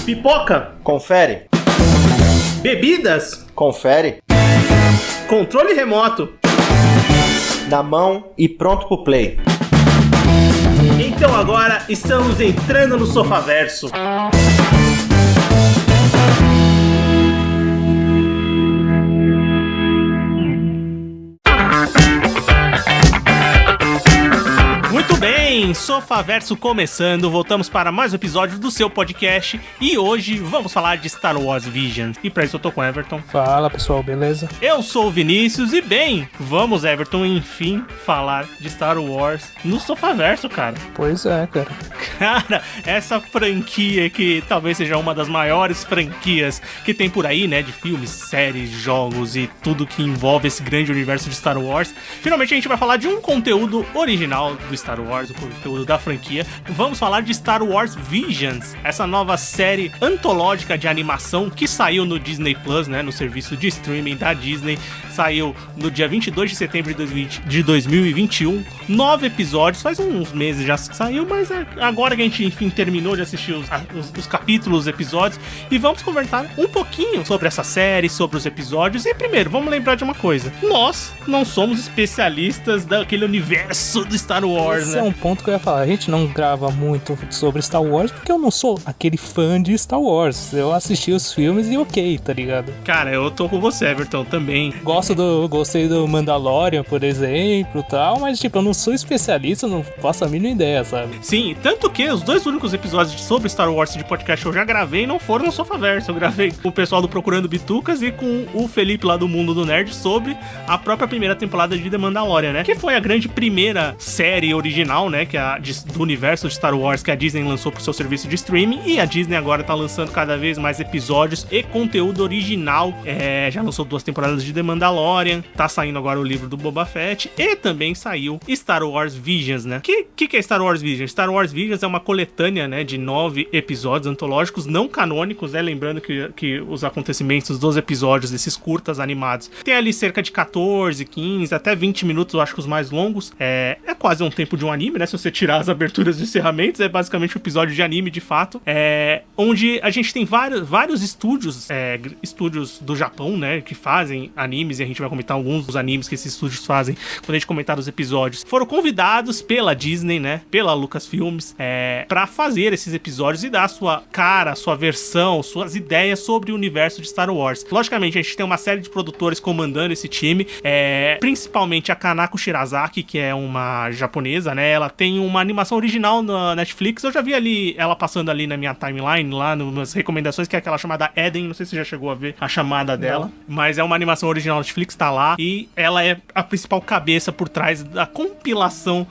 Pipoca. Confere. Bebidas. Confere. Controle remoto. Na mão e pronto pro play. Então agora estamos entrando no Sofaverso. Muito bem, Sofaverso começando, voltamos para mais um episódio do seu podcast e hoje vamos falar de Star Wars Visions. E pra isso eu tô com o Everton. Fala pessoal, beleza? Eu sou o Vinícius e bem, vamos Everton, enfim, falar de Star Wars no Sofaverso, cara. Pois é, cara. Cara, essa franquia que talvez seja uma das maiores franquias que tem por aí, né, de filmes, séries, jogos e tudo que envolve esse grande universo de Star Wars. Finalmente a gente vai falar de um conteúdo original do Star Wars, o conteúdo da franquia. Vamos falar de Star Wars Visions, essa nova série antológica de animação que saiu no Disney Plus, né, no serviço de streaming da Disney. Saiu no dia 22 de setembro de 2021. 9 episódios, faz uns meses já que saiu, mas agora que a gente, enfim, terminou de assistir os capítulos, os episódios, e vamos conversar um pouquinho sobre essa série, sobre os episódios. E primeiro, vamos lembrar de uma coisa: nós não somos especialistas daquele universo do Star Wars, Esse né? é um ponto que eu ia falar. A gente não grava muito sobre Star Wars porque eu não sou aquele fã de Star Wars. Eu assisti os filmes e ok, tá ligado? Cara, eu tô com você, Everton, também. Gostei do Mandalorian, por exemplo, tal, mas tipo, eu não sou especialista, não faço a mínima ideia, sabe? Sim, tanto que os dois únicos episódios sobre Star Wars de podcast que eu já gravei não foram no Sofaverso. Eu gravei com o pessoal do Procurando Bitucas e com o Felipe lá do Mundo do Nerd sobre a própria primeira temporada de The Mandalorian, né? Que foi a grande primeira série original, né? Que do universo de Star Wars que a Disney lançou pro seu serviço de streaming. E a Disney agora tá lançando cada vez mais episódios e conteúdo original. Já lançou 2 temporadas de The Mandalorian. Tá saindo agora o livro do Boba Fett. E também saiu Star Wars Visions, né? Que é Star Wars Visions? Star Wars Visions é uma coletânea, né, de 9 episódios antológicos não canônicos, né? Lembrando que os acontecimentos dos episódios desses curtas animados tem ali cerca de 14, 15, até 20 minutos, eu acho que os mais longos. É quase um tempo de um anime, né? Se você tirar as aberturas e encerramentos, é basicamente um episódio de anime de fato. Onde a gente tem vários estúdios do Japão, né, que fazem animes, e a gente vai comentar alguns dos animes que esses estúdios fazem quando a gente comentar os episódios. Foram convidados pela Disney, né, pela Lucasfilmes, pra fazer esses episódios e dar a sua cara, a sua versão, suas ideias sobre o universo de Star Wars. Logicamente, a gente tem uma série de produtores comandando esse time, principalmente a Kanako Shirazaki, que é uma japonesa, né, ela tem uma animação original na Netflix. Eu já vi ela passando ali na minha timeline, lá nas recomendações, que é aquela chamada Eden, não sei se você já chegou a ver a chamada dela, mas é uma animação original Netflix, tá lá, e ela é a principal cabeça por trás da compilação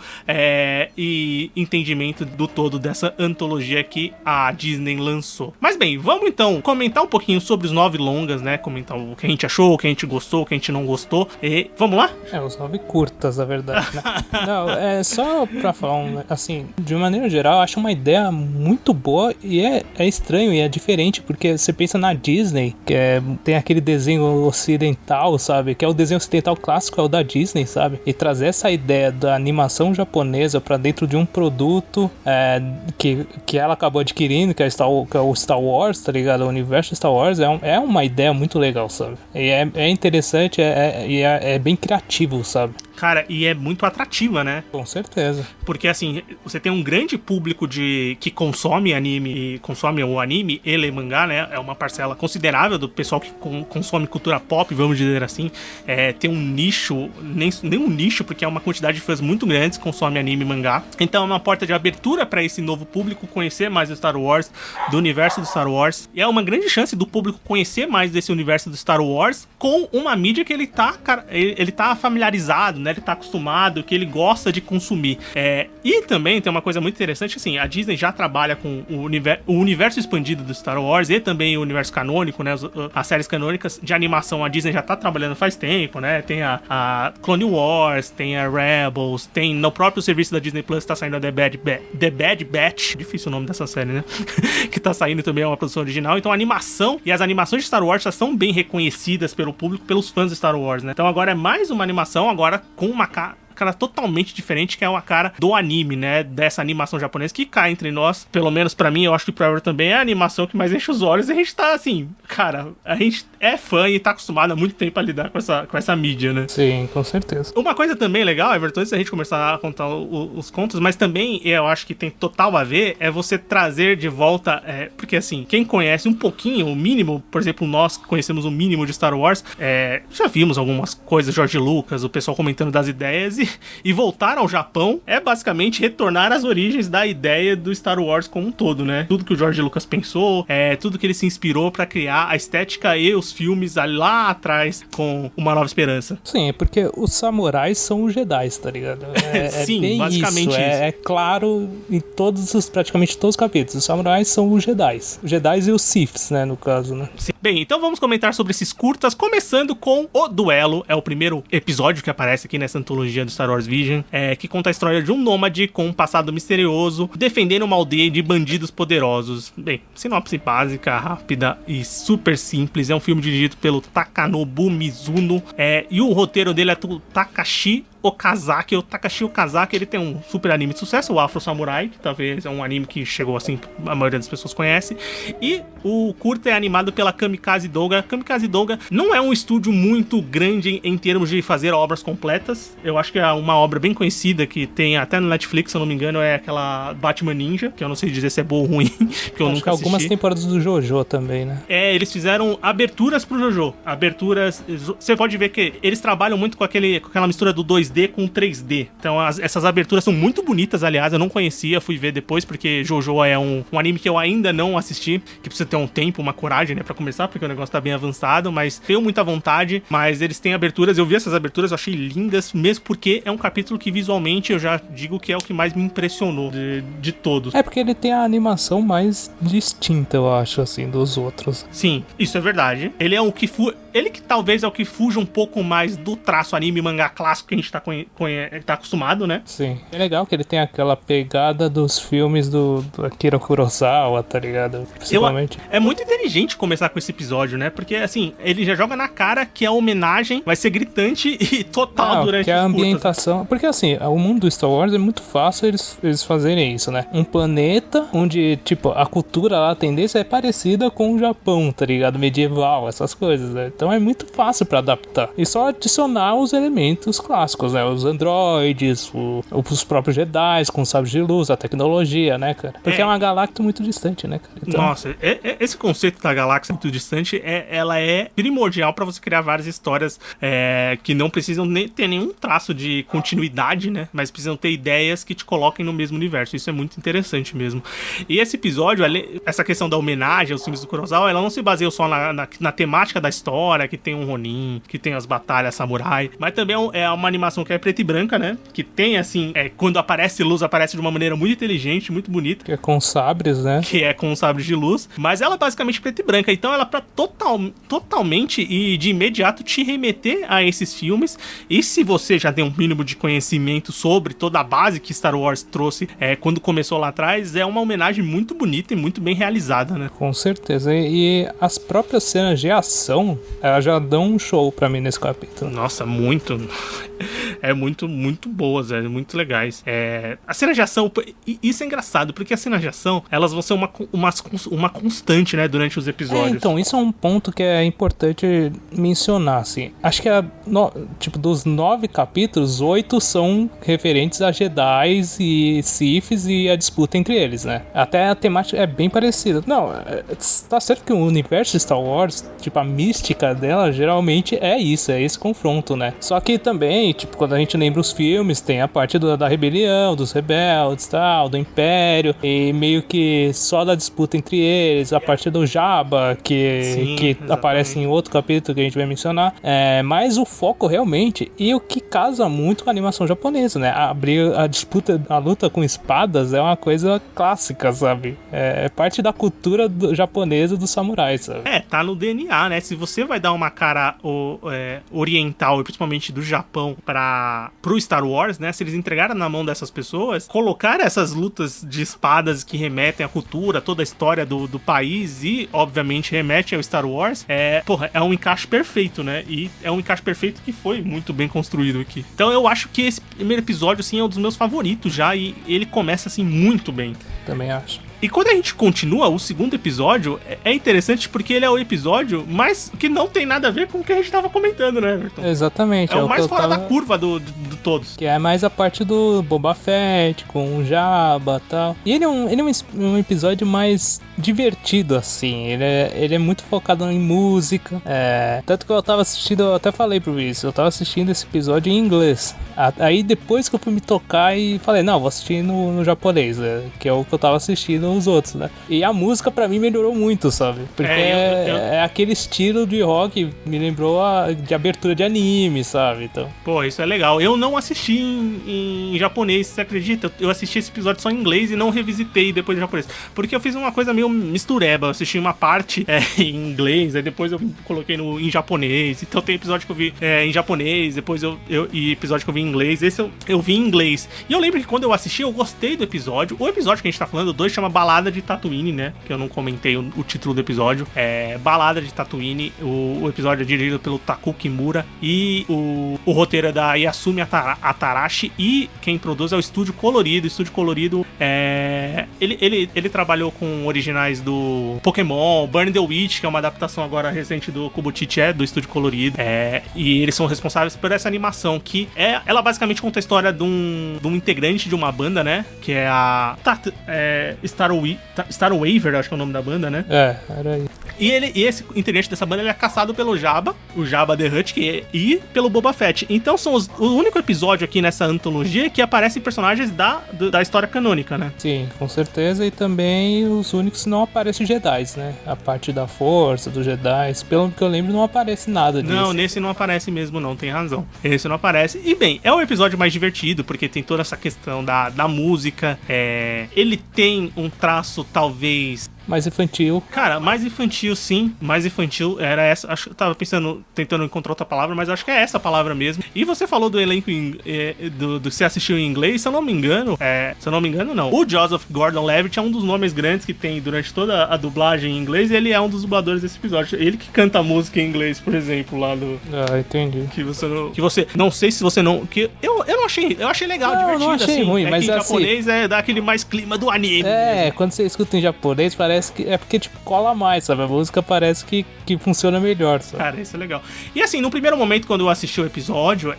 e entendimento do todo dessa antologia que a Disney lançou. Mas bem, vamos então comentar um pouquinho sobre os 9 longas, né? Comentar o que a gente achou, o que a gente gostou, o que a gente não gostou. E vamos lá? Os 9 curtas, na verdade, né? Não, só pra falar, assim, de maneira geral, eu acho uma ideia muito boa e é estranho e é diferente, porque você pensa na Disney, que tem aquele desenho ocidental, sabe? Que é o desenho ocidental clássico, é o da Disney, sabe? E trazer essa ideia da animação japonesa pra dentro de um produto que ela acabou adquirindo, que é o Star Wars, tá ligado? O universo Star Wars é uma ideia muito legal, sabe? E é interessante e é bem criativo, sabe? Cara, e é muito atrativa, né? Com certeza. Porque, assim, você tem um grande público que consome o anime e mangá, né? É uma parcela considerável do pessoal que consome cultura pop, vamos dizer assim. Tem um nicho, nem um nicho, porque é uma quantidade de fãs muito grandes que consome anime e mangá. Então é uma porta de abertura para esse novo público conhecer mais do Star Wars, do universo do Star Wars. E é uma grande chance do público conhecer mais desse universo do Star Wars com uma mídia que ele tá familiarizado, né? Ele tá acostumado, que ele gosta de consumir. E também tem uma coisa muito interessante, assim, a Disney já trabalha com o universo expandido do Star Wars e também o universo canônico, né? As séries canônicas de animação, a Disney já tá trabalhando faz tempo, né? Tem a Clone Wars, tem a Rebels, tem no próprio serviço da Disney Plus tá saindo a The Bad Batch, difícil o nome dessa série, né? Que tá saindo também, é uma produção original. Então a animação e as animações de Star Wars já são bem reconhecidas pelo público, pelos fãs de Star Wars, né? Então agora é mais uma animação, agora com uma cara totalmente diferente, que é uma cara do anime, né? Dessa animação japonesa que cai entre nós. Pelo menos pra mim, eu acho que pro Ever também é a animação que mais enche os olhos. E a gente tá assim, cara, a gente é fã e tá acostumado há muito tempo a lidar com essa mídia, né? Sim, com certeza. Uma coisa também legal, Everton, antes da gente começar a contar os contos, mas também eu acho que tem total a ver, é você trazer de volta, porque assim, quem conhece um pouquinho, o mínimo, por exemplo, nós que conhecemos o mínimo de Star Wars, já vimos algumas coisas, George Lucas, o pessoal comentando das ideias, e voltar ao Japão é basicamente retornar às origens da ideia do Star Wars como um todo, né? Tudo que o George Lucas pensou, tudo que ele se inspirou pra criar a estética e os filmes lá atrás com Uma Nova Esperança. Sim, porque os samurais são os Jedi, tá ligado? Sim, bem basicamente isso. É claro em praticamente todos os capítulos. Os samurais são os Jedi. Os Jedi e os Siths, né, no caso, né? Sim. Bem, então vamos comentar sobre esses curtas, começando com O Duelo. É o primeiro episódio que aparece aqui nessa antologia do Star Wars Vision, que conta a história de um nômade com um passado misterioso, defendendo uma aldeia de bandidos poderosos. Bem, sinopse básica, rápida e super simples. É um filme dirigido pelo Takanobu Mizuno, e o roteiro dele é do Takashi Okazaki. O Takashi Okazaki, ele tem um super anime de sucesso, o Afro Samurai, que talvez é um anime que chegou assim, a maioria das pessoas conhece. E o curta é animado pela Kamikaze Douga. Kamikaze Douga não é um estúdio muito grande em termos de fazer obras completas. Eu acho que é uma obra bem conhecida que tem até no Netflix, se eu não me engano, é aquela Batman Ninja, que eu não sei dizer se é boa ou ruim, porque eu nunca assisti. Algumas temporadas do JoJo também, né? Eles fizeram aberturas pro JoJo. Aberturas... Você pode ver que eles trabalham muito com aquela mistura do 2D com 3D. Então essas aberturas são muito bonitas, aliás, eu não conhecia, fui ver depois, porque JoJo é um anime que eu ainda não assisti, que precisa ter um tempo, uma coragem, né, pra começar, porque o negócio tá bem avançado, mas tenho muita vontade, mas eles têm aberturas, eu vi essas aberturas, eu achei lindas, mesmo porque é um capítulo que visualmente eu já digo que é o que mais me impressionou de todos. É porque ele tem a animação mais distinta, eu acho, assim, dos outros. Sim, isso é verdade. Ele é o que ele que talvez é o que fuja um pouco mais do traço anime mangá clássico que a gente tá acostumado, né? Sim. É legal que ele tem aquela pegada dos filmes do Akira Kurosawa, tá ligado? Principalmente. É muito inteligente começar com esse episódio, né? Porque, assim, ele já joga na cara que a homenagem vai ser gritante e total durante que a ambientação... Porque, assim, o mundo do Star Wars é muito fácil eles fazerem isso, né? Um planeta onde, tipo, a cultura lá, a tendência é parecida com o Japão, tá ligado? Medieval, essas coisas, né? Então é muito fácil pra adaptar. E só adicionar os elementos clássicos, né? Os androides, os próprios Jedi com sabres de luz, a tecnologia, né, cara? Porque é uma galáxia muito distante, né, cara? Então... Nossa, esse conceito da galáxia muito distante, ela é primordial pra você criar várias histórias que não precisam ter nenhum traço de continuidade, né? Mas precisam ter ideias que te coloquem no mesmo universo. Isso é muito interessante mesmo. E esse episódio, essa questão da homenagem aos filmes do Kurosawa, ela não se baseia só na temática da história, que tem um Ronin, que tem as batalhas samurai, mas também é uma animação que é preta e branca, né? Que tem, assim, quando aparece luz, aparece de uma maneira muito inteligente, muito bonita. Que é com sabres, né? Que é com sabres de luz. Mas ela é basicamente preta e branca. Então ela é pra totalmente e de imediato te remeter a esses filmes. E se você já tem um mínimo de conhecimento sobre toda a base que Star Wars trouxe quando começou lá atrás, é uma homenagem muito bonita e muito bem realizada, né? Com certeza. E as próprias cenas de ação, elas já dão um show pra mim nesse capítulo. Nossa, muito. Muito boas, muito legais. A cena de ação, isso é engraçado, porque as cenas de ação, elas vão ser uma constante, né, durante os episódios. Então, isso é um ponto que é importante mencionar, assim. Acho que dos 9 capítulos, 8 são referentes a Jedi e Siths e a disputa entre eles, né? Até a temática é bem parecida. Não, tá certo que o universo Star Wars, tipo, a mística dela, geralmente é isso, é esse confronto, né? Só que também, tipo, quando a gente lembra os filmes, tem a parte da rebelião, dos rebeldes, tal, do Império, e meio que só da disputa entre eles, a parte do Jabba, que aparece em outro capítulo que a gente vai mencionar, mas o foco realmente, e o que casa muito com a animação japonesa, né? A disputa, a luta com espadas é uma coisa clássica, sabe? É parte da cultura japonesa dos samurais, sabe? Tá no DNA, né? Se você vai dar uma cara oriental, e principalmente do Japão, pra pro Star Wars, né? Se eles entregaram na mão dessas pessoas, colocar essas lutas de espadas que remetem à cultura, toda a história do país e, obviamente, remete ao Star Wars, é um encaixe perfeito, né? E é um encaixe perfeito que foi muito bem construído aqui. Então eu acho que esse primeiro episódio, assim, é um dos meus favoritos já, e ele começa, assim, muito bem. Também acho. E quando a gente continua, o segundo episódio é interessante porque ele é o episódio mais que não tem nada a ver com o que a gente tava comentando, né, Everton? Exatamente. É o mais fora da curva do todos. Que é mais a parte do Boba Fett, com o Jabba e tal. E ele é um episódio mais divertido, assim. Ele é muito focado em música. Tanto que eu tava assistindo, eu até falei pro isso, eu tava assistindo esse episódio em inglês. Aí depois que eu fui me tocar e falei, não, vou assistir no japonês, que é o que eu tava assistindo os outros, né? E a música pra mim melhorou muito, sabe? Porque é aquele estilo de rock, me lembrou de abertura de anime, sabe? Então... Pô, isso é legal. Eu não assisti em japonês, você acredita? Eu assisti esse episódio só em inglês e não revisitei depois em japonês. Porque eu fiz uma coisa meio mistureba. Eu assisti uma parte em inglês, aí depois eu coloquei em japonês. Então tem episódio que eu vi em japonês, depois e episódio que eu vi em inglês. Esse eu vi em inglês. E eu lembro que quando eu assisti, eu gostei do episódio. O episódio que a gente tá falando, o 2, chama Balada de Tatooine, né? Que eu não comentei o título do episódio. É Balada de Tatooine. O episódio é dirigido pelo Taku Kimura. E o roteiro é da Yasumi Atarashi. E quem produz é o Estúdio Colorido. O Estúdio Colorido ele trabalhou com originais do Pokémon, Burn the Witch, que é uma adaptação agora recente do Kubotichi, do Estúdio Colorido. E eles são responsáveis por essa animação, que ela basicamente conta a história de um integrante de uma banda, né? Que é a Star Waver, acho que é o nome da banda, né? Era aí. E esse integrante dessa banda, ele é caçado pelo Jabba, o Jabba the Hutt, e pelo Boba Fett. Então são o único episódio aqui nessa antologia que aparecem personagens da história canônica, né? Sim, com certeza. E também os únicos que não aparecem Jedi, né? A parte da força, dos Jedi. Pelo que eu lembro, não aparece nada disso. Não, nesse não aparece mesmo, não. Tem razão. Esse não aparece. E bem, é o episódio mais divertido, porque tem toda essa questão da música. Ele tem um traço, talvez... mais infantil. Cara, mais infantil, sim. Mais infantil era essa. Acho que eu tava tentando encontrar outra palavra, mas acho que é essa palavra mesmo. E você falou do elenco do que você assistiu em inglês, se eu não me engano. Não. O Joseph Gordon-Levitt é um dos nomes grandes que tem durante toda a dublagem em inglês, e ele é um dos dubladores desse episódio. Ele que canta a música em inglês, por exemplo, lá do. Entendi. Que você. Não sei se você não. Que eu não achei. Eu achei legal, divertido. Não achei assim. ruim, mas que em assim, japonês dá aquele mais clima do anime. Mesmo. Quando você escuta em japonês, parece que é porque, tipo, cola mais, sabe? A música parece que funciona melhor, sabe? Cara, isso é legal. E assim, no primeiro momento, quando eu assisti o episódio,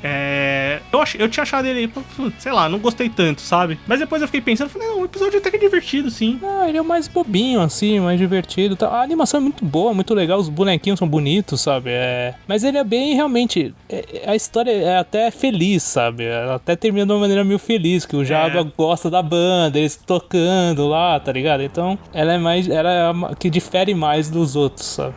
eu tinha achado ele, sei lá, não gostei tanto, sabe? Mas depois eu fiquei pensando, falei, não, o episódio até que é divertido, sim. Ele é mais bobinho, assim, mais divertido. A animação é muito boa, muito legal, os bonequinhos são bonitos, sabe? Mas ele é bem, realmente, a história é até feliz, sabe? Ela até termina de uma maneira meio feliz, que o Jabba gosta da banda, eles tocando lá, tá ligado? Então, ela é uma que difere mais dos outros, sabe?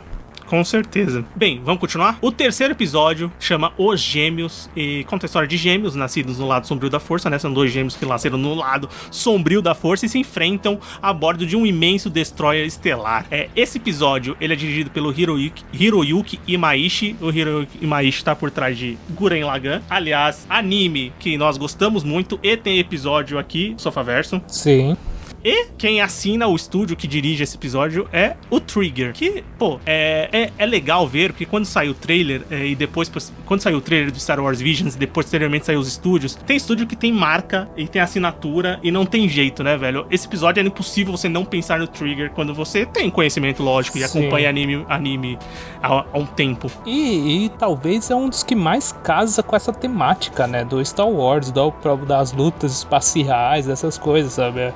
Com certeza. Bem, vamos continuar? O terceiro episódio chama Os Gêmeos e conta a história de gêmeos nascidos no lado sombrio da força, né? São dois gêmeos que nasceram no lado sombrio da força e se enfrentam a bordo de um imenso destroyer estelar. Esse episódio, ele é dirigido pelo Hiroyuki Imaishi. O Hiroyuki Imaishi tá por trás de Gurren Lagann. Aliás, anime que nós gostamos muito, e tem episódio aqui, Sofaverso. Sim. E quem assina o estúdio que dirige esse episódio é o Trigger. Que, pô, é legal ver, porque quando saiu o trailer, e depois, quando saiu o trailer do Star Wars Visions, e depois, posteriormente, saiu os estúdios, tem estúdio que tem marca e tem assinatura, e não tem jeito, né, velho? Esse episódio é impossível você não pensar no Trigger quando você tem conhecimento, lógico, e acompanha anime há um tempo. E talvez é um dos que mais casa com essa temática, né, do Star Wars, das lutas espaciais, dessas coisas, sabe?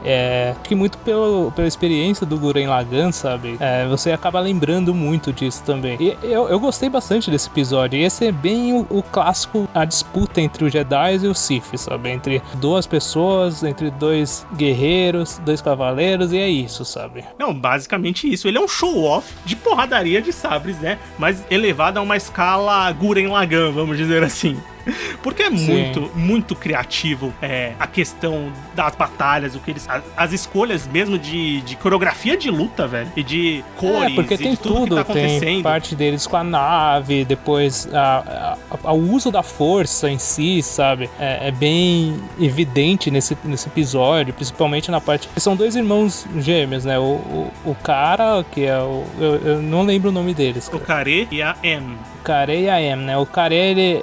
Que muito pela experiência do Gurren Lagann, sabe? Você acaba lembrando muito disso também. E eu gostei bastante desse episódio. E esse é bem o clássico, a disputa entre os Jedi e os Sith, sabe? Entre duas pessoas, entre dois guerreiros, dois cavaleiros, e é isso, sabe? Não, basicamente isso. Ele é um show-off de porradaria de sabres, né? Mas elevado a uma escala Gurren Lagann, vamos dizer assim. Porque é muito criativo a questão das batalhas, as escolhas mesmo de coreografia de luta, velho, e de cores, porque tem de tudo que tá acontecendo. Tem parte deles com a nave, depois o uso da força em si, sabe? É bem evidente nesse episódio, principalmente na parte... São dois irmãos gêmeos, né? O cara, que é eu não lembro o nome deles. O Care e a M. O Care e a M, né? O Care,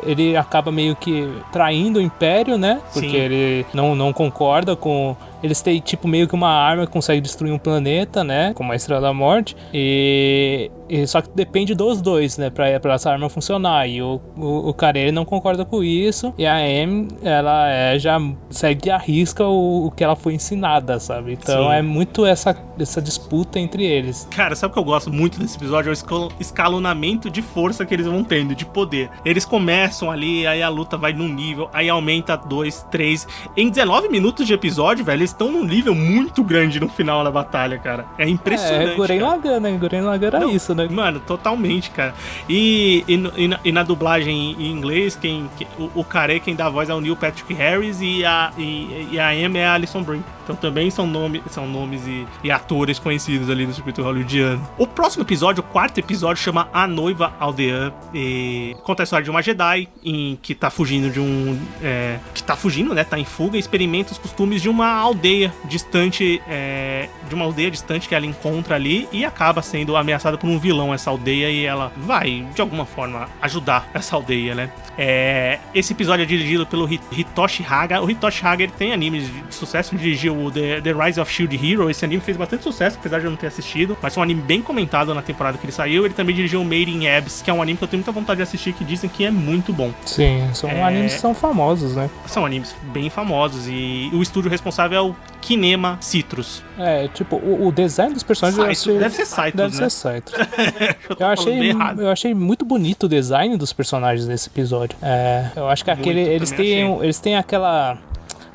ele acaba meio que traindo o Império, né? Porque Sim. ele não concorda com... Eles têm, tipo, meio que uma arma que consegue destruir um planeta, né? Como a Estrela da Morte. E só que depende dos dois, né? Pra essa arma funcionar. E o Care, ele não concorda com isso. E a M, ela já segue à risca o que ela foi ensinada, sabe? Então Sim. é muito essa disputa entre eles. Cara, sabe o que eu gosto muito desse episódio? É o escalonamento de força que eles vão tendo, de poder. Eles começam ali, aí a luta vai num nível, aí aumenta 2, 3. Em 19 minutos de episódio, velho, eles estão num nível muito grande no final da batalha, cara. É impressionante. Gurren Lagann, né? Gurren Lagann era isso, né? Mano, totalmente, cara. E na dublagem em inglês, o Care, quem dá a voz é o Neil Patrick Harris e a M é a Alison Brie. Então também são nomes e atores conhecidos ali no circuito hollywoodiano. O próximo episódio, o 4º episódio, chama A Noiva Aldeã. E conta a história de uma Jedi que tá fugindo né? Tá em fuga e experimenta os costumes de uma aldeia distante, que ela encontra ali e acaba sendo ameaçada por um vilão essa aldeia e ela vai, de alguma forma, ajudar essa aldeia, né? Esse episódio é dirigido pelo Hitoshi Haga. O Hitoshi Haga, ele tem animes de sucesso, ele dirigiu o The Rise of Shield Hero. Esse anime fez bastante sucesso, apesar de eu não ter assistido, mas foi um anime bem comentado na temporada que ele saiu. Ele também dirigiu o Made in Abyss, que é um anime que eu tenho muita vontade de assistir, que dizem que é muito bom. Sim, são animes que são famosos, né? São animes bem famosos e o estúdio responsável é o Kinema Citrus. Tipo, o design dos personagens... Deve ser Citrus, Deve ser Citrus. Eu achei muito bonito o design dos personagens nesse episódio. Eu acho que eles têm aquela...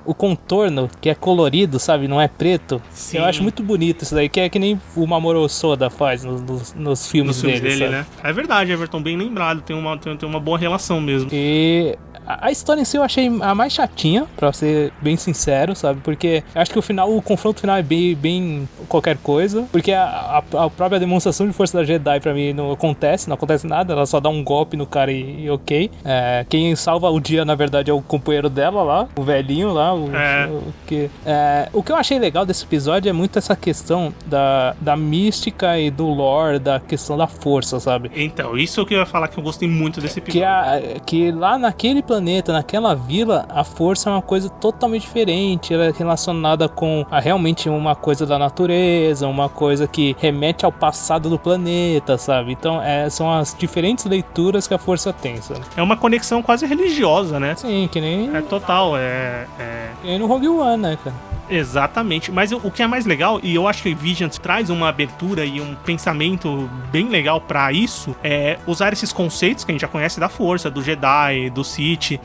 O contorno que é colorido, sabe? Não é preto. Sim. Eu acho muito bonito isso daí, que é que nem o Mamoru Soda faz nos filmes dele, né? É verdade, Everton, bem lembrado. Tem uma boa relação mesmo. E a história em si eu achei a mais chatinha, pra ser bem sincero, sabe? Porque eu acho que o confronto final é bem qualquer coisa. Porque a própria demonstração de força da Jedi pra mim não acontece nada. Ela só dá um golpe no cara e ok. Quem salva o dia, na verdade, é o companheiro dela lá, o velhinho lá. O que eu achei legal desse episódio é muito essa questão da mística e do lore, da questão da força, sabe? Então, isso é o que eu ia falar, que eu gostei muito desse episódio. Que lá naquele planeta, naquela vila, a força é uma coisa totalmente diferente. Ela é relacionada com realmente uma coisa da natureza, uma coisa que remete ao passado do planeta, sabe? Então, são as diferentes leituras que a força tem, sabe? É uma conexão quase religiosa, né? Sim, que nem... É total, Que nem no Rogue One, né, cara? Exatamente, mas o que é mais legal, e eu acho que o Visions traz uma abertura e um pensamento bem legal pra isso, é usar esses conceitos que a gente já conhece da força, do Jedi, do Sith,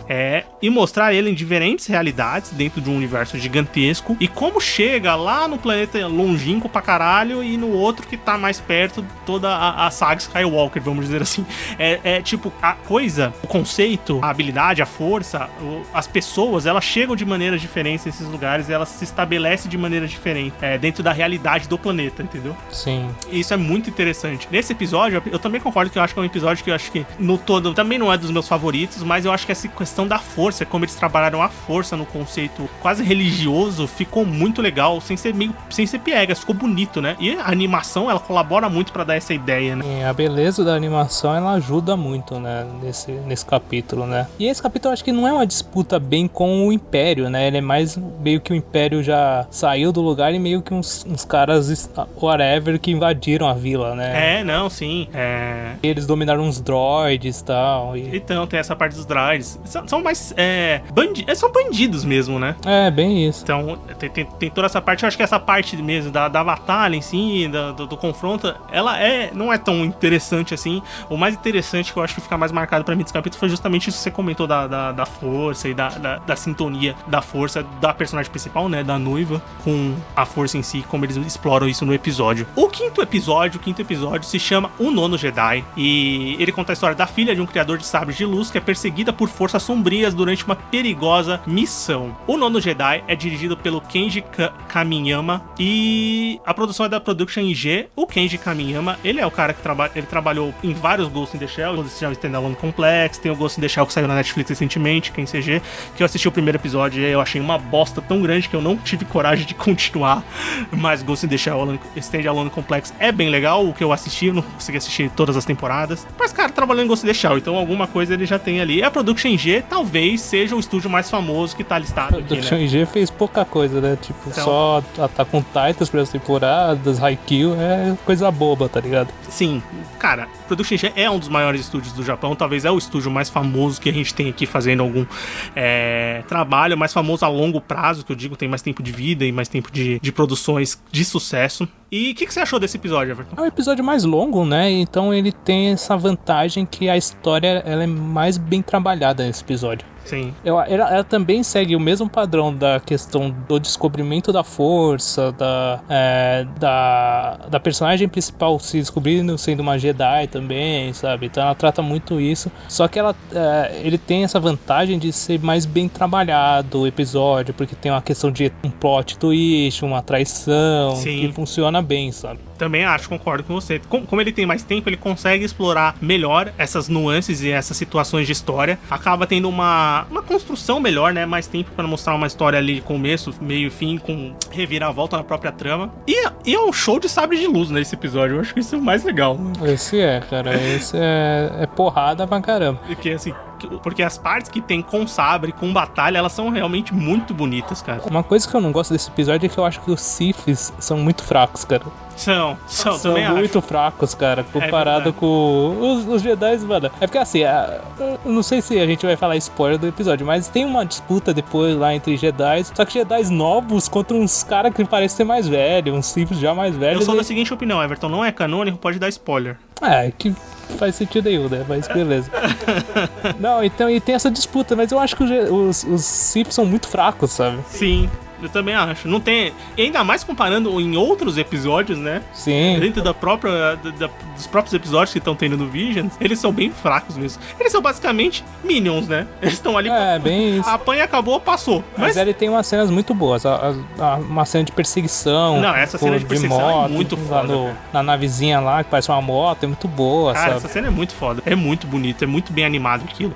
e mostrar ele em diferentes realidades dentro de um universo gigantesco, e como chega lá no planeta longínquo pra caralho e no outro que tá mais perto, toda a saga Skywalker, vamos dizer assim. Tipo, a coisa, o conceito, a habilidade, a força, as pessoas, elas chegam de maneiras diferentes nesses lugares, elas se estabelece de maneira diferente dentro da realidade do planeta, entendeu? Sim. E isso é muito interessante. Nesse episódio, eu também concordo que eu acho que é um episódio que eu acho que no todo também não é dos meus favoritos, mas eu acho que essa questão da força, como eles trabalharam a força no conceito quase religioso, ficou muito legal, sem ser piegas, ficou bonito, né? E a animação, ela colabora muito pra dar essa ideia, né? E a beleza da animação, ela ajuda muito, né? Nesse capítulo, né? E esse capítulo, eu acho que não é uma disputa bem com o Império, né? Ele é mais meio que o Império já saiu do lugar e meio que uns caras whatever que invadiram a vila, né? Sim. Eles dominaram uns droids e tal. Então, tem essa parte dos droids. São mais... são bandidos mesmo, né? Bem isso. Então, tem toda essa parte. Eu acho que essa parte mesmo da batalha em si, do confronto, ela não é tão interessante assim. O mais interessante que eu acho que fica mais marcado pra mim desse capítulo foi justamente isso que você comentou da força e da sintonia da força da personagem principal, né? da noiva com a força em si, como eles exploram isso no episódio. O quinto episódio se chama O Nono Jedi, e ele conta a história da filha de um criador de sabres de luz que é perseguida por forças sombrias durante uma perigosa missão. O Nono Jedi é dirigido pelo Kenji Kamiyama e a produção é da Production IG. O Kenji Kamiyama, ele é o cara que ele trabalhou em vários Ghost in the Shell, Ghost in the Shell Standalone Complex, tem o Ghost in the Shell que saiu na Netflix recentemente, que é em CG, que eu assisti o primeiro episódio e eu achei uma bosta tão grande que eu não tive coragem de continuar, mas Ghost in the Shell Standalone Complex é bem legal, o que eu assisti, eu não consegui assistir todas as temporadas, mas cara, trabalhando em Ghost in the Shell, então alguma coisa ele já tem ali. A Production IG talvez seja o estúdio mais famoso que tá listado aqui, né? Production IG fez pouca coisa, né? Tipo, então, só Attack on Titan, as primeiras temporadas, Haikyuu, é coisa boba, tá ligado? Sim, cara, Production IG é um dos maiores estúdios do Japão, talvez é o estúdio mais famoso que a gente tem aqui fazendo algum trabalho, mais famoso a longo prazo, que eu digo, tem mais tempo de vida e mais tempo de produções de sucesso. E o que você achou desse episódio, Everton? É um episódio mais longo, né? Então ele tem essa vantagem que a história ela é mais bem trabalhada nesse episódio. Sim. Ela também segue o mesmo padrão da questão do descobrimento da força, da personagem principal se descobrindo sendo uma Jedi também, sabe? Então ela trata muito isso. Só que ele tem essa vantagem de ser mais bem trabalhado o episódio, porque tem uma questão de um plot twist, uma traição, sim, que funciona bem, sabe? Também acho, concordo com você. Como ele tem mais tempo, ele consegue explorar melhor essas nuances e essas situações de história. Acaba tendo uma construção melhor, né? Mais tempo para mostrar uma história ali de começo, meio e fim, com reviravolta na própria trama. E é um show de sabre de luz nesse episódio. Eu acho que isso é o mais legal. Esse cara. Esse é porrada pra caramba. Porque as partes que tem com sabre, com batalha, elas são realmente muito bonitas, cara. Uma coisa que eu não gosto desse episódio é que eu acho que os Siths são muito fracos, cara. São também muito acho. fracos, cara, comparado com os Jedi, mano. É porque assim, eu não sei se a gente vai falar spoiler do episódio, mas tem uma disputa depois lá entre Jedi, só que Jedi novos contra uns caras que parecem ser mais velhos, uns Siths já mais velhos. Eu sou da seguinte opinião, Everton, não é canônico, pode dar spoiler. Que faz sentido nenhum, né? Mas beleza. Não, então, e tem essa disputa, mas eu acho que os Siths são muito fracos, sabe? Sim. Eu também acho. Não tem. E ainda mais comparando em outros episódios, né? Sim. Dentro dos próprios episódios que estão tendo no Visions, eles são bem fracos mesmo. Eles são basicamente Minions, né? Eles estão ali. Bem isso. Apanha, acabou, passou. Mas ele tem umas cenas muito boas. Uma cena de perseguição. Não, essa cena de perseguição moto, é muito foda. Na navezinha lá, que parece uma moto, é muito boa, cara, sabe? Essa cena é muito foda. É muito bonito, é muito bem animado aquilo.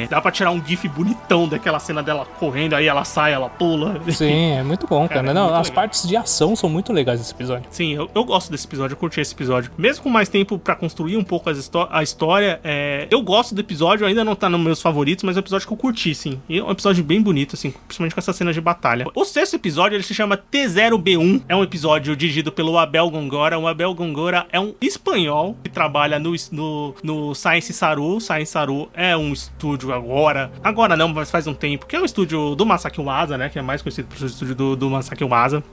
Dá pra tirar um gif bonitão daquela cena dela correndo, aí ela sai, ela pula. Sim. É muito bom, cara. Não, as legal. partes de ação são muito legais desse episódio. Sim, eu gosto desse episódio, eu curti esse episódio. Mesmo com mais tempo pra construir um pouco a história, eu gosto do episódio, ainda não tá nos meus favoritos, mas é um episódio que eu curti, sim. E é um episódio bem bonito, assim, principalmente com essas cenas de batalha. O sexto episódio, ele se chama T0B1. É um episódio dirigido pelo Abel Gongora. O Abel Gongora é um espanhol que trabalha no Science Saru. Science Saru é um estúdio agora não, mas faz um tempo, que é um estúdio do Masaki Uasa, né, que é mais conhecido por ser o estúdio do Masaki Uasa.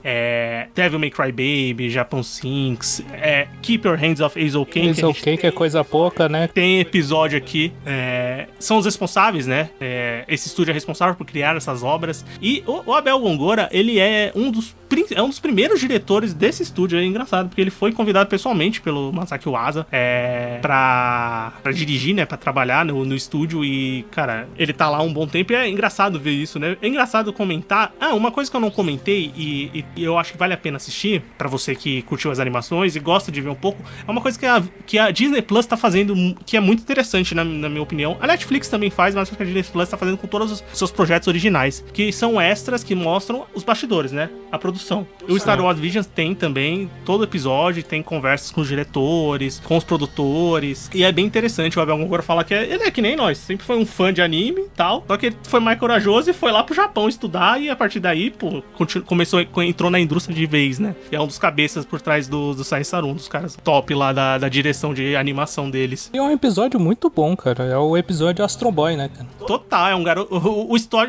Devil May Cry Baby, Japan Sinks, Keep Your Hands Off Ace Ken. Ace Ken, que é coisa pouca, né? Tem episódio aqui. São os responsáveis, né? Esse estúdio é responsável por criar essas obras. E o Abel Gongora, ele é um dos primeiros diretores desse estúdio. É engraçado, porque ele foi convidado pessoalmente pelo Masaki Uasa pra dirigir, né? Pra trabalhar no estúdio. E, cara, ele tá lá um bom tempo. E é engraçado ver isso, né? É engraçado comentar. Uma coisa que eu não comentei e eu acho que vale a pena assistir, pra você que curtiu as animações e gosta de ver um pouco, é uma coisa que a Disney Plus tá fazendo, que é muito interessante, na minha opinião. A Netflix também faz, mas acho que a Disney Plus tá fazendo com todos os seus projetos originais, que são extras que mostram os bastidores, né? A produção. O Star Wars Visions tem também, todo episódio tem conversas com os diretores, com os produtores, e é bem interessante. O Abel Gongora fala que ele é que nem nós, sempre foi um fã de anime e tal, só que ele foi mais corajoso e foi lá pro Japão estudar, e a partir daí, pô, entrou na indústria de vez, né? E é um dos cabeças por trás do Science Saru, um dos caras top lá da direção de animação deles. E é um episódio muito bom, cara. É o episódio Astro Boy, né, cara? Total, é um garoto.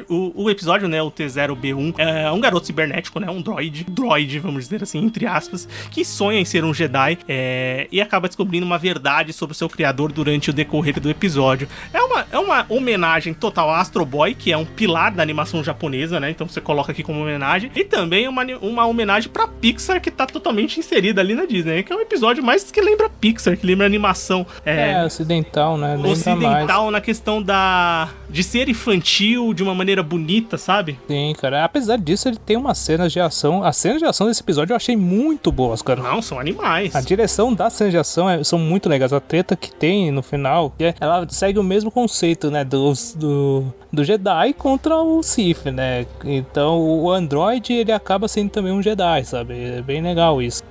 O episódio, né? O T0B1 é um garoto cibernético, né? Um droid, vamos dizer assim, entre aspas, que sonha em ser um Jedi e acaba descobrindo uma verdade sobre o seu criador durante o decorrer do episódio. É uma homenagem total a Astro Boy, que é um pilar da animação japonesa, né? Então você coloca aqui como homenagem. E também uma homenagem pra Pixar, que tá totalmente inserida ali na Disney, que é um episódio mais que lembra Pixar, que lembra animação. Ocidental, né? Lembra Ocidental mais. na questão de ser infantil de uma maneira bonita, sabe? Sim, cara. Apesar disso, ele tem umas cenas de ação. As cenas de ação desse episódio eu achei muito boas, cara. Não, são animais. A direção das cenas de ação são muito legais. A treta que tem no final, ela segue o mesmo conceito, né? Do Jedi contra o Sith, né? Então o Android, ele acaba sendo também um Jedi, sabe? É bem legal isso.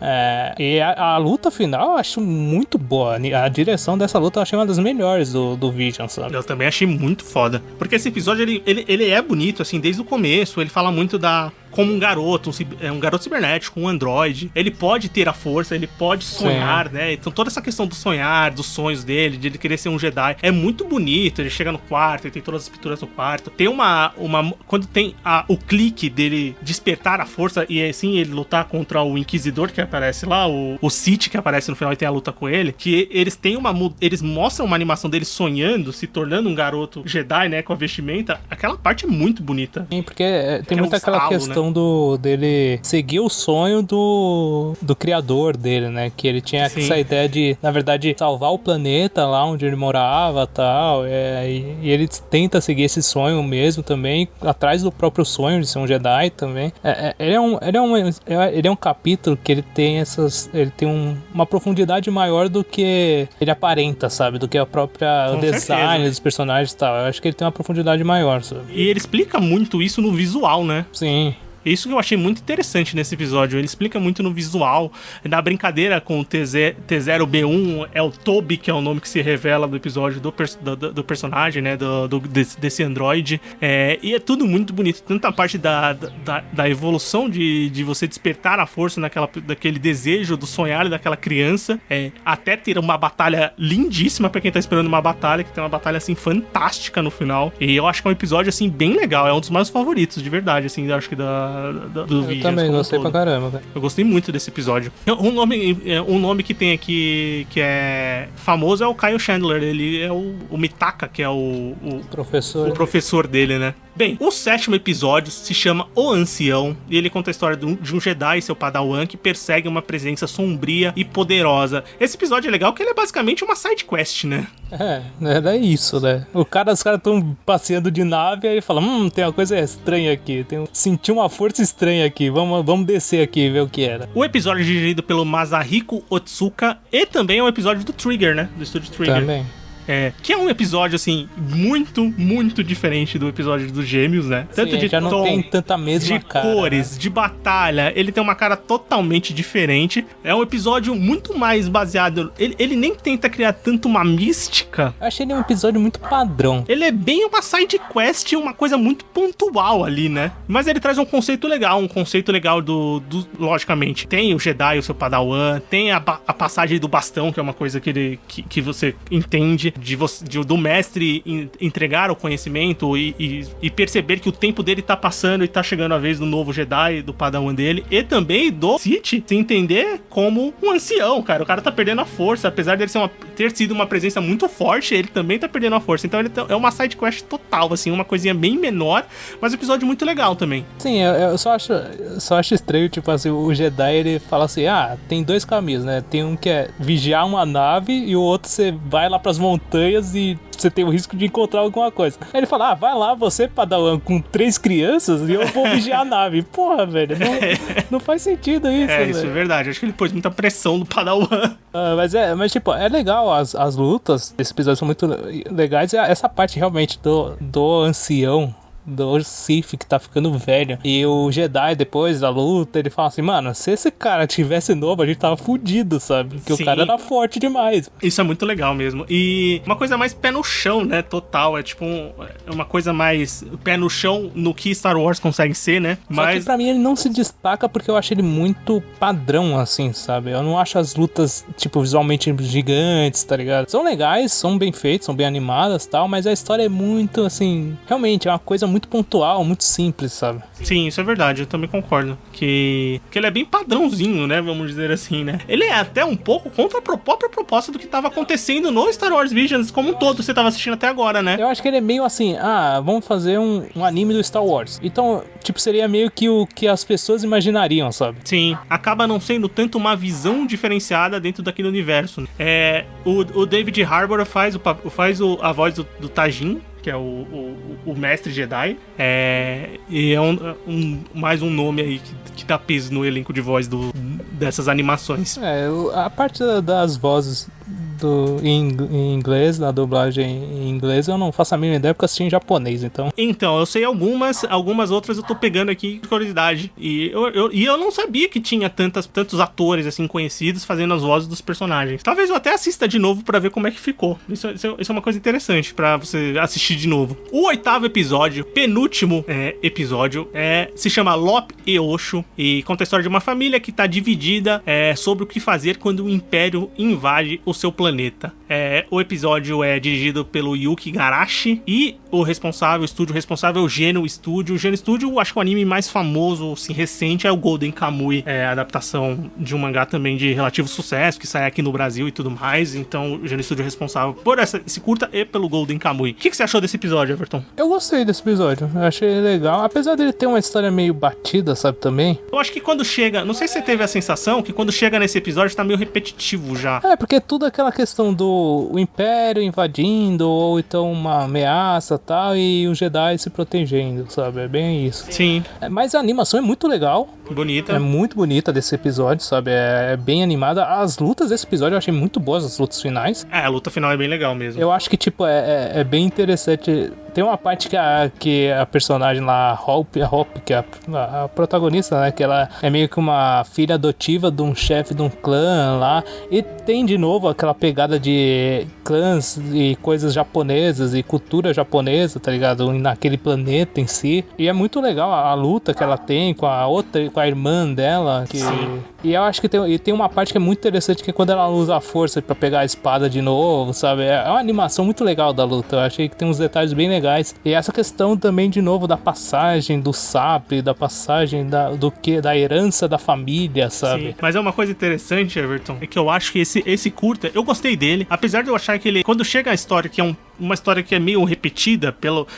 E a luta final eu acho muito boa. A direção dessa luta eu achei uma das melhores do Vision, sabe? Eu também achei muito foda. Porque esse episódio, ele é bonito, assim, desde o começo. Ele fala muito como um garoto, um garoto cibernético, um androide. Ele pode ter a força, ele pode sonhar, né? Então toda essa questão do sonhar, dos sonhos dele, de ele querer ser um Jedi, é muito bonito. Ele chega no quarto, ele tem todas as pinturas no quarto. Tem quando tem o clique dele despertar a força e assim ele lutar contra o Inquisidor que aparece lá, o Sith que aparece no final e tem a luta com ele, que eles mostram uma animação dele sonhando, se tornando um garoto Jedi, né, com a vestimenta. Aquela parte é muito bonita. Sim, porque tem muita aquela questão, né, dele seguir o sonho do criador dele, né? Que ele tinha essa ideia de, na verdade, salvar o planeta lá onde ele morava e tal. E ele tenta seguir esse sonho mesmo também, atrás do próprio sonho de ser um Jedi também. Ele é um capítulo que ele tem uma profundidade maior do que ele aparenta, sabe? Do que a própria design dos personagens e tal. Eu acho que ele tem uma profundidade maior, sabe? E ele explica muito isso no visual, né? Sim. Isso que eu achei muito interessante nesse episódio. Ele explica muito no visual. Na brincadeira com o T0B1, é o Toby, que é o nome que se revela do episódio do personagem, né? Desse androide. E é tudo muito bonito. Tanto a parte da evolução de você despertar a força daquele desejo do sonhar daquela criança. Até ter uma batalha lindíssima pra quem tá esperando uma batalha, que tem uma batalha, assim, fantástica no final. E eu acho que é um episódio, assim, bem legal. É um dos meus favoritos, de verdade, assim, eu acho que do vídeo. Eu também gostei pra caramba, cara. Eu gostei muito desse episódio. Um nome que tem aqui que é famoso é o Kyle Chandler. Ele é o Mitaka, que é o professor dele, né? Bem, o 7º episódio se chama O Ancião, e ele conta a história de um Jedi e seu padawan que persegue uma presença sombria e poderosa. Esse episódio é legal porque ele é basicamente uma side quest, né? É isso, né? Os caras estão passeando de nave e aí fala, tem uma coisa estranha aqui, senti uma força estranha aqui, vamos descer aqui e ver o que era. O episódio é dirigido pelo Masahiko Otsuka e também é um episódio do Trigger, né? Do estúdio Trigger. Também. Que é um episódio, assim, muito, muito diferente do episódio dos Gêmeos, né? Tanto Sim, de já tom, não tem tanta mesma de cara, cores, né? de batalha. Ele tem uma cara totalmente diferente. É um episódio muito mais baseado... Ele nem tenta criar tanto uma mística. Eu achei ele um episódio muito padrão. Ele é bem uma side quest, uma coisa muito pontual ali, né? Mas ele traz um conceito legal logicamente, tem o Jedi, o seu padawan, tem a passagem do bastão, que é uma coisa que você entende, do mestre entregar o conhecimento e perceber que o tempo dele tá passando e tá chegando a vez do novo Jedi, do padawan dele, e também do Sith se entender como um ancião, cara. O cara tá perdendo a força, apesar dele ter sido uma presença muito forte, ele também tá perdendo a força. Então ele é uma side quest total, assim, uma coisinha bem menor, mas um episódio muito legal também. Sim, eu só acho estranho, tipo assim, o Jedi, ele fala assim, tem 2 caminhos, né? Tem um que é vigiar uma nave e o outro você vai lá pras montanhas e você tem o risco de encontrar alguma coisa. Aí ele fala, vai lá, você, padawan, com 3 crianças e eu vou vigiar a nave. Porra, velho, não faz sentido isso, velho. Isso é verdade. Acho que ele pôs muita pressão no padawan. Mas tipo, é legal, as lutas desse episódio são muito legais. E essa parte realmente do ancião, do Sith que tá ficando velho, e o Jedi depois da luta, ele fala assim, mano, se esse cara tivesse novo, a gente tava fudido, sabe? Porque o cara era forte demais. Isso é muito legal mesmo. E uma coisa mais pé no chão, né? Total. É tipo uma coisa mais pé no chão no que Star Wars consegue ser, né? Só que pra mim ele não se destaca porque eu acho ele muito padrão, assim, sabe? Eu não acho as lutas, tipo, visualmente gigantes, tá ligado? São legais, são bem feitas, são bem animadas e tal, mas a história é muito, assim, realmente é uma coisa muito muito pontual, muito simples, sabe? Sim, isso é verdade, eu também concordo. Que ele é bem padrãozinho, né? Vamos dizer assim, né? Ele é até um pouco contra a própria proposta do que tava acontecendo no Star Wars Visions como um todo, você tava assistindo até agora, né? Eu acho que ele é meio assim, vamos fazer um anime do Star Wars. Então, tipo, seria meio que o que as pessoas imaginariam, sabe? Sim, acaba não sendo tanto uma visão diferenciada dentro daquele universo. O David Harbour faz a voz do Tajin, que é o mestre Jedi, e é mais um nome aí que dá peso no elenco de voz dessas animações. A parte das vozes em inglês, da dublagem em inglês, eu não faço a mínima ideia porque eu assisti em japonês, então... Então, eu sei algumas outras eu tô pegando aqui de curiosidade, e eu não sabia que tinha tantos atores, assim, conhecidos fazendo as vozes dos personagens. Talvez eu até assista de novo pra ver como é que ficou. Isso é uma coisa interessante pra você assistir de novo. O 8º episódio, penúltimo episódio, se chama Lop e Osho, e conta a história de uma família que tá dividida sobre o que fazer quando o Império invade o seu planeta. O episódio é dirigido pelo Yuki Garashi e o estúdio responsável é o Geno Studio. O Geno Studio, acho que o anime mais famoso, assim, recente, é o Golden Kamuy, a adaptação de um mangá também de relativo sucesso, que sai aqui no Brasil e tudo mais. Então, o Geno Studio é responsável por esse curta e pelo Golden Kamuy. O que você achou desse episódio, Everton? Eu gostei desse episódio, eu achei legal, apesar dele ter uma história meio batida, sabe, também. Eu acho que quando chega, não sei se você teve a sensação que quando chega nesse episódio tá meio repetitivo já. Porque tudo aquela questão do Império invadindo, ou então uma ameaça e tal, e os Jedi se protegendo, sabe? É bem isso. Sim. Mas a animação é muito legal. Bonita. É muito bonita desse episódio, sabe? É bem animada. As lutas desse episódio eu achei muito boas, as lutas finais. A luta final é bem legal mesmo. Eu acho que, tipo, é bem interessante. Tem uma parte que a personagem lá, a Hope, que é a protagonista, né? Que ela é meio que uma filha adotiva de um chefe de um clã lá. E tem, de novo, aquela pegada de clãs e coisas japonesas e cultura japonesa, tá ligado? Naquele planeta em si. E é muito legal a luta que ela tem com a irmã dela. Sim. E eu acho que tem uma parte que é muito interessante, que é quando ela usa a força pra pegar a espada de novo, sabe? É uma animação muito legal da luta. Eu achei que tem uns detalhes bem legais. E essa questão também, de novo, da passagem do sabre, da passagem da herança da família, sabe? Sim. Mas é uma coisa interessante, Everton, é que eu acho que esse curta, eu gostei dele, apesar de eu achar que ele, quando chega a história que é uma história que é meio repetida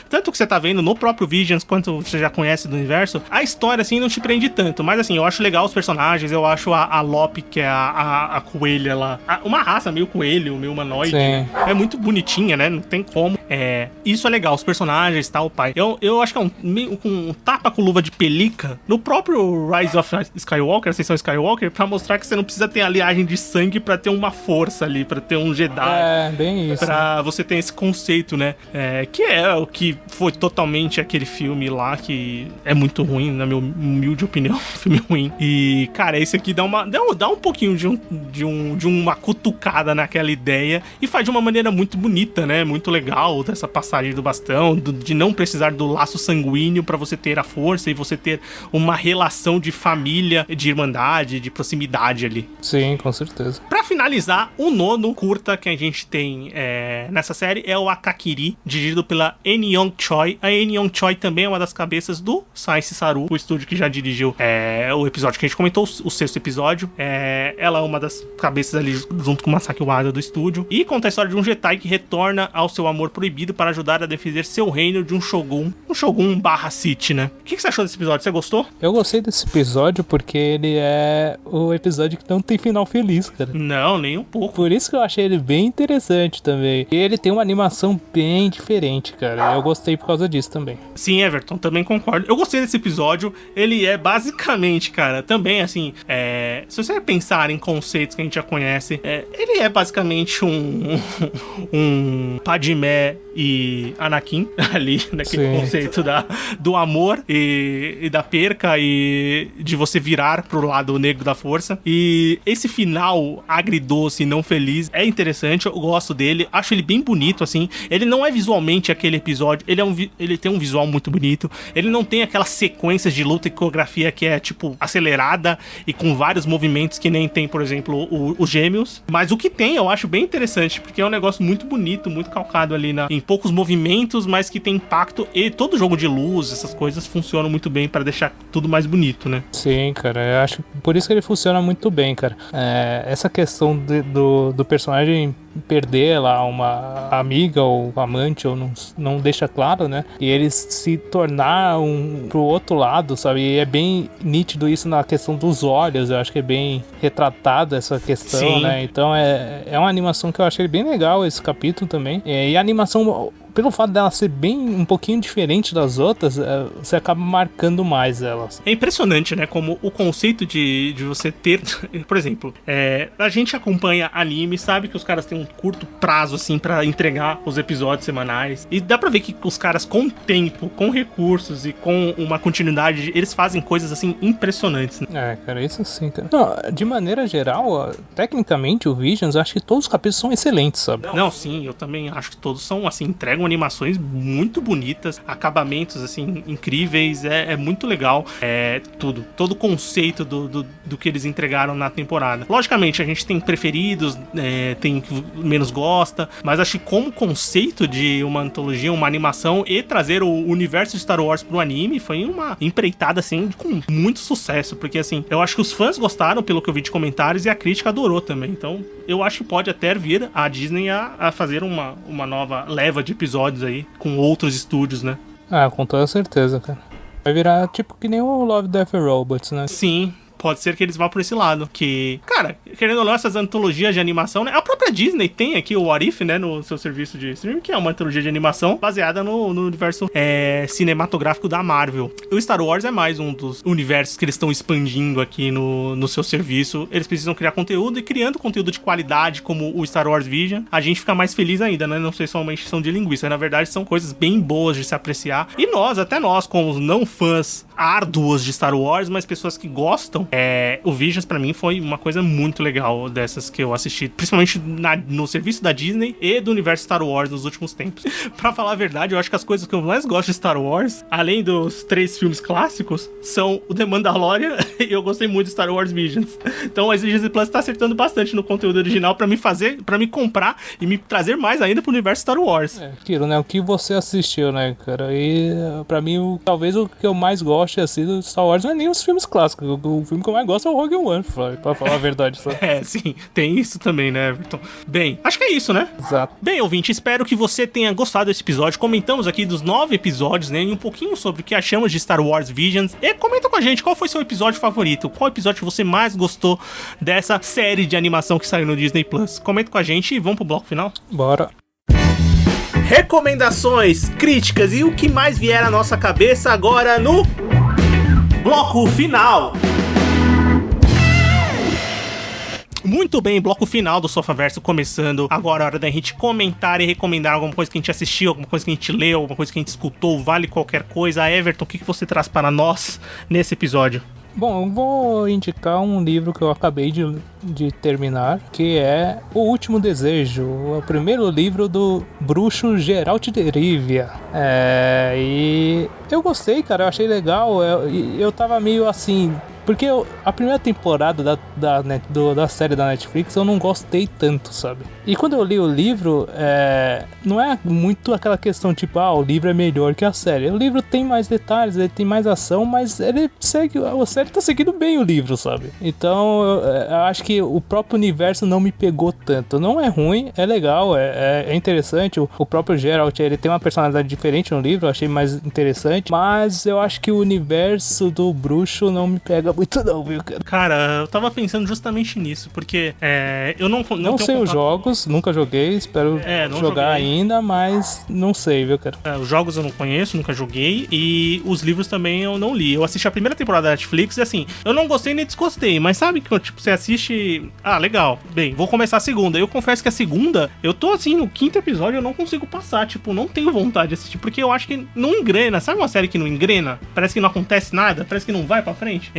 tanto que você tá vendo no próprio Visions quanto você já conhece do universo, a história assim não te prende tanto, mas assim, eu acho legal os personagens, eu acho a Lop, que é a coelha lá, uma raça meio coelho, meio humanoide. Sim. É muito bonitinha, né? Não tem como. Isso é legal, os personagens, tal, pai. Eu acho que é meio um tapa com luva de pelica no próprio Rise of Skywalker, Ascensão Skywalker, pra mostrar que você não precisa ter a liagem de sangue pra ter uma força ali, pra ter um Jedi. Bem isso. Pra você ter esse conceito, né? Que é o que foi totalmente aquele filme lá, que é muito ruim, na minha humilde opinião, filme ruim. E, cara, esse aqui dá um pouquinho de uma cutucada naquela ideia e faz de uma maneira muito bonita, né? Muito legal, dessa passagem do bastão, de não precisar do laço sanguíneo pra você ter a força e você ter uma relação de família, de irmandade, de proximidade ali. Sim, com certeza. Pra finalizar, o 9º curta que a gente tem nessa série é o Akakiri, dirigido pela N. Young Choi. A N. Young Choi também é uma das cabeças do Science Saru, o estúdio que já dirigiu o episódio que a gente comentou, o 6º episódio. Ela é uma das cabeças ali, junto com o Masaki Wada do estúdio, e conta a história de um Jedi que retorna ao seu amor proibido para ajudar a defender seu reino de um Shogun / Sith, né? O que você achou desse episódio? Você gostou? Eu gostei desse episódio porque ele é o episódio que não tem final feliz, cara. Não, nem um pouco. Por isso que eu achei ele bem interessante também. E ele tem uma animação bem diferente, cara. Eu gostei por causa disso também. Sim, Everton, também concordo. Eu gostei desse episódio. Ele é basicamente, cara, também assim, se você pensar em conceitos que a gente já conhece, ele é basicamente um Padmé e Anakin ali, naquele conceito do amor e da perca e de você virar pro lado negro da força. E esse final agridoce e não feliz é interessante, eu gosto dele, acho ele bem bonito, assim, assim. Ele não é visualmente aquele episódio, ele tem um visual muito bonito, ele não tem aquelas sequências de luta e coreografia que é, tipo, acelerada e com vários movimentos que nem tem, por exemplo, os Gêmeos. Mas o que tem, eu acho bem interessante, porque é um negócio muito bonito, muito calcado ali em poucos movimentos, mas que tem impacto, e todo jogo de luz, essas coisas funcionam muito bem pra deixar tudo mais bonito, né? Sim, cara, eu acho por isso que ele funciona muito bem, cara. Essa questão do personagem perder lá uma amiga ou amante, ou não deixa claro, né? E ele se tornar pro outro lado, sabe? E é bem nítido isso na questão dos olhos, eu acho que é bem retratado essa questão, sim, né? Então é uma animação que eu achei bem legal, esse capítulo também. E a animação, pelo fato dela ser bem um pouquinho diferente das outras, você acaba marcando mais elas. É impressionante, né? Como o conceito de você ter... Por exemplo, a gente acompanha anime, sabe que os caras têm um curto prazo, assim, pra entregar os episódios semanais. E dá pra ver que os caras, com tempo, com recursos e com uma continuidade, eles fazem coisas, assim, impressionantes. Cara, isso sim, cara. Não, de maneira geral, tecnicamente, o Visions, eu acho que todos os capítulos são excelentes, sabe? Não, sim, eu também acho que todos são, assim, entregam animações muito bonitas, acabamentos, assim, incríveis, é muito legal, todo o conceito do que eles entregaram na temporada. Logicamente, a gente tem preferidos, tem que menos gosta, mas acho que como conceito de uma antologia, uma animação e trazer o universo de Star Wars pro anime, foi uma empreitada, assim, com muito sucesso, porque, assim, eu acho que os fãs gostaram, pelo que eu vi de comentários, e a crítica adorou também, então eu acho que pode até vir a Disney a fazer uma nova leva de episódios aí, com outros estúdios, né? Com toda certeza, cara. Vai virar tipo que nem o Love, Death and Robots, né? Sim. Pode ser que eles vá por esse lado. Que, cara, querendo ou não, essas antologias de animação, né? A própria Disney tem aqui o What If, né? No seu serviço de streaming, que é uma antologia de animação baseada no universo cinematográfico da Marvel. O Star Wars é mais um dos universos que eles estão expandindo aqui no seu serviço. Eles precisam criar conteúdo, e criando conteúdo de qualidade, como o Star Wars Vision, a gente fica mais feliz ainda, né? Não sei só uma encheção de linguiça. Na verdade, são coisas bem boas de se apreciar. E até nós, como não fãs árduos de Star Wars, mas pessoas que gostam, o Visions pra mim foi uma coisa muito legal dessas que eu assisti, principalmente no serviço da Disney e do universo Star Wars nos últimos tempos. Pra falar a verdade, eu acho que as coisas que eu mais gosto de Star Wars, além dos 3 filmes clássicos, são o The Mandalorian e eu gostei muito de Star Wars Visions. Então a Disney Plus tá acertando bastante no conteúdo original pra me comprar e me trazer mais ainda pro universo Star Wars. Aquilo, né? O que você assistiu, né, cara? E pra mim, talvez o que eu mais gosto assim do Star Wars não é nem os filmes clássicos. O filme que eu mais gosto é o Rogue One, pra falar a verdade. Só. Sim, tem isso também, né, Everton? Bem, acho que é isso, né? Exato. Bem, ouvinte, espero que você tenha gostado desse episódio. Comentamos aqui dos 9 episódios, né, e um pouquinho sobre o que achamos de Star Wars Visions. E comenta com a gente qual foi seu episódio favorito, qual episódio você mais gostou dessa série de animação que saiu no Disney Plus. Comenta com a gente e vamos pro bloco final? Bora. Recomendações, críticas e o que mais vier à nossa cabeça agora no bloco final. Muito bem, bloco final do Sofaverso começando. Agora é hora da gente comentar e recomendar alguma coisa que a gente assistiu, alguma coisa que a gente leu, alguma coisa que a gente escutou, vale qualquer coisa. Everton, o que você traz para nós nesse episódio? Bom, eu vou indicar um livro que eu acabei de terminar, que é O Último Desejo, o primeiro livro do bruxo Geralt de Rivia. E eu gostei, cara, eu achei legal. Eu tava meio assim... Porque a primeira temporada da série da Netflix eu não gostei tanto, sabe? E quando eu li o livro, não é muito aquela questão tipo, o livro é melhor que a série. O livro tem mais detalhes, ele tem mais ação, mas a série tá seguindo bem o livro, sabe? Então eu acho que o próprio universo não me pegou tanto. Não é ruim, é legal, é interessante. O próprio Geralt, ele tem uma personalidade diferente no livro, eu achei mais interessante. Mas eu acho que o universo do bruxo não me pega muito não, viu, cara? Cara, eu tava pensando justamente nisso, porque eu não sei os jogos, nunca joguei, espero jogar ainda, mas não sei, viu, cara? Os jogos eu não conheço, nunca joguei, e os livros também eu não li. Eu assisti a primeira temporada da Netflix e assim, eu não gostei nem desgostei, mas sabe que tipo, você assiste... legal, bem, vou começar a segunda. Eu confesso que a segunda, eu tô assim, no 5º episódio, eu não consigo passar, tipo, não tenho vontade de assistir, porque eu acho que não engrena, sabe uma série que não engrena? Parece que não acontece nada, parece que não vai pra frente.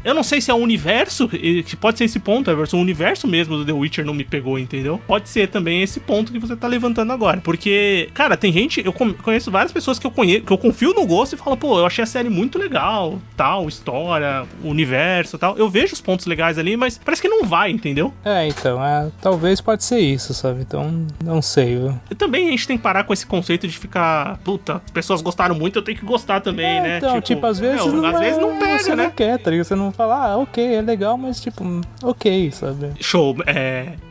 eu não sei se é o universo, que pode ser esse ponto, Everson, o universo mesmo do The Witcher não me pegou, entendeu? Pode ser também esse ponto que você tá levantando agora. Porque, cara, tem gente, eu conheço várias pessoas que eu confio no gosto e falo, pô, eu achei a série muito legal, tal, história, universo, tal. Eu vejo os pontos legais ali, mas parece que não vai, entendeu? Então, talvez pode ser isso, sabe? Então, não sei, viu? E também a gente tem que parar com esse conceito de ficar, puta, as pessoas gostaram muito, eu tenho que gostar também, né? Então, tipo, às vezes não pega, você né? não quer, tá ligado? Você não fala, ok, é legal, mas tipo, ok, sabe? Show.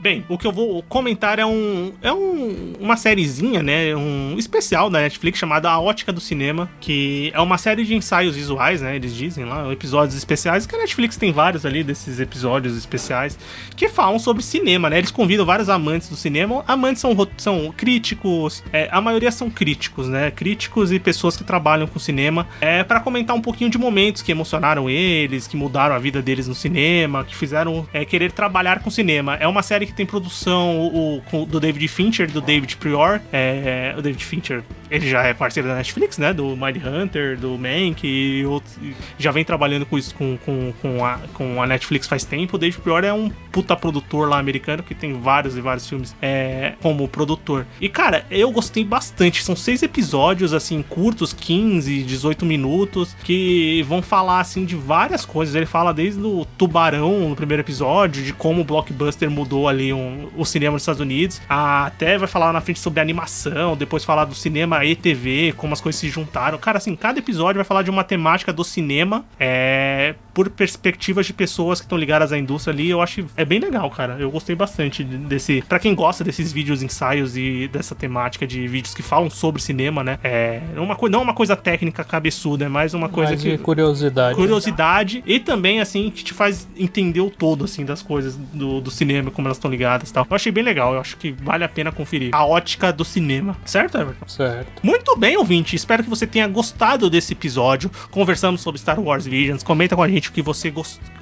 Bem, o que eu vou comentar é uma sériezinha, né? Um especial da Netflix chamada A Ótica do Cinema, que é uma série de ensaios visuais, né? Eles dizem lá, episódios especiais, que a Netflix tem vários ali desses episódios especiais que falam sobre cinema, né? Eles convidam vários amantes do cinema. Amantes são críticos, a maioria são críticos, né? Críticos e pessoas que trabalham com cinema, para comentar um pouquinho de momentos que emocionaram eles, que mudaram a vida deles no cinema, que fizeram querer trabalhar com cinema. É uma série que tem produção do David Fincher, do David Prior. O David Fincher, ele já é parceiro da Netflix, né? Do Mindhunter, do Mank e já vem trabalhando com isso com a Netflix faz tempo. O David Prior é um puta produtor lá americano que tem vários e vários filmes como produtor. E, cara, eu gostei bastante. São 6 episódios, assim, curtos, 15, 18 minutos, que vão falar, assim, de várias coisas. Ele fala desde o Tubarão, no primeiro episódio, de como o blockbuster mudou ali o cinema nos Estados Unidos, até vai falar na frente sobre animação, depois falar do cinema e TV, como as coisas se juntaram. Cara, assim, cada episódio vai falar de uma temática do cinema, por perspectivas de pessoas que estão ligadas à indústria ali. Eu acho bem legal, cara. Eu gostei bastante desse... Pra quem gosta desses vídeos, ensaios e dessa temática de vídeos que falam sobre cinema, né? Não uma coisa técnica cabeçuda, é mais uma coisa de curiosidade. Curiosidade, e também, assim, que te faz entender o todo, assim, das coisas do cinema, como elas estão ligadas e tal. Eu achei bem legal. Eu acho que vale a pena conferir. A Ótica do Cinema. Certo, Everton? Certo. Muito bem, ouvinte. Espero que você tenha gostado desse episódio. Conversamos sobre Star Wars Visions. Comenta com a gente o que você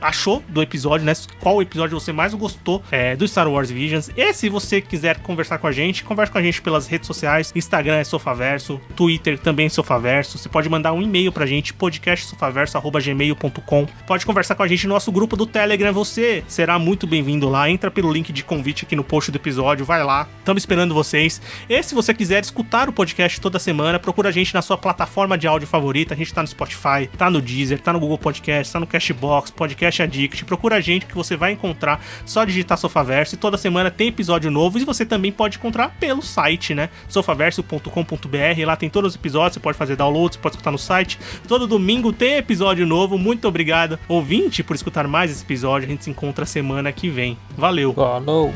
achou do episódio, né? Qual episódio você mais gostou do Star Wars Visions. E se você quiser conversar com a gente, converse com a gente pelas redes sociais. Instagram é Sofaverso, Twitter também é Sofaverso. Você pode mandar um e-mail pra gente, podcastsofaverso@gmail.com. Pode conversar com a gente no nosso grupo do Telegram. Você será muito bem-vindo lá. Entra pelo link de convite aqui no post do episódio. Vai lá. Estamos esperando vocês. E se você quiser escutar o podcast toda semana, procura a gente na sua plataforma de áudio favorita. A gente tá no Spotify, tá no Deezer, tá no Google Podcast, tá no Cashbox, Podcast Addict. Procura a gente que você vai encontrar. Só digitar Sofaverso, e toda semana tem episódio novo. E você também pode encontrar pelo site, né? sofaverso.com.br. Lá tem todos os episódios. Você pode fazer download, você pode escutar no site. Todo domingo tem episódio novo. Muito obrigado, ouvinte, por escutar mais esse episódio. A gente se encontra semana que vem. Valeu! Falou!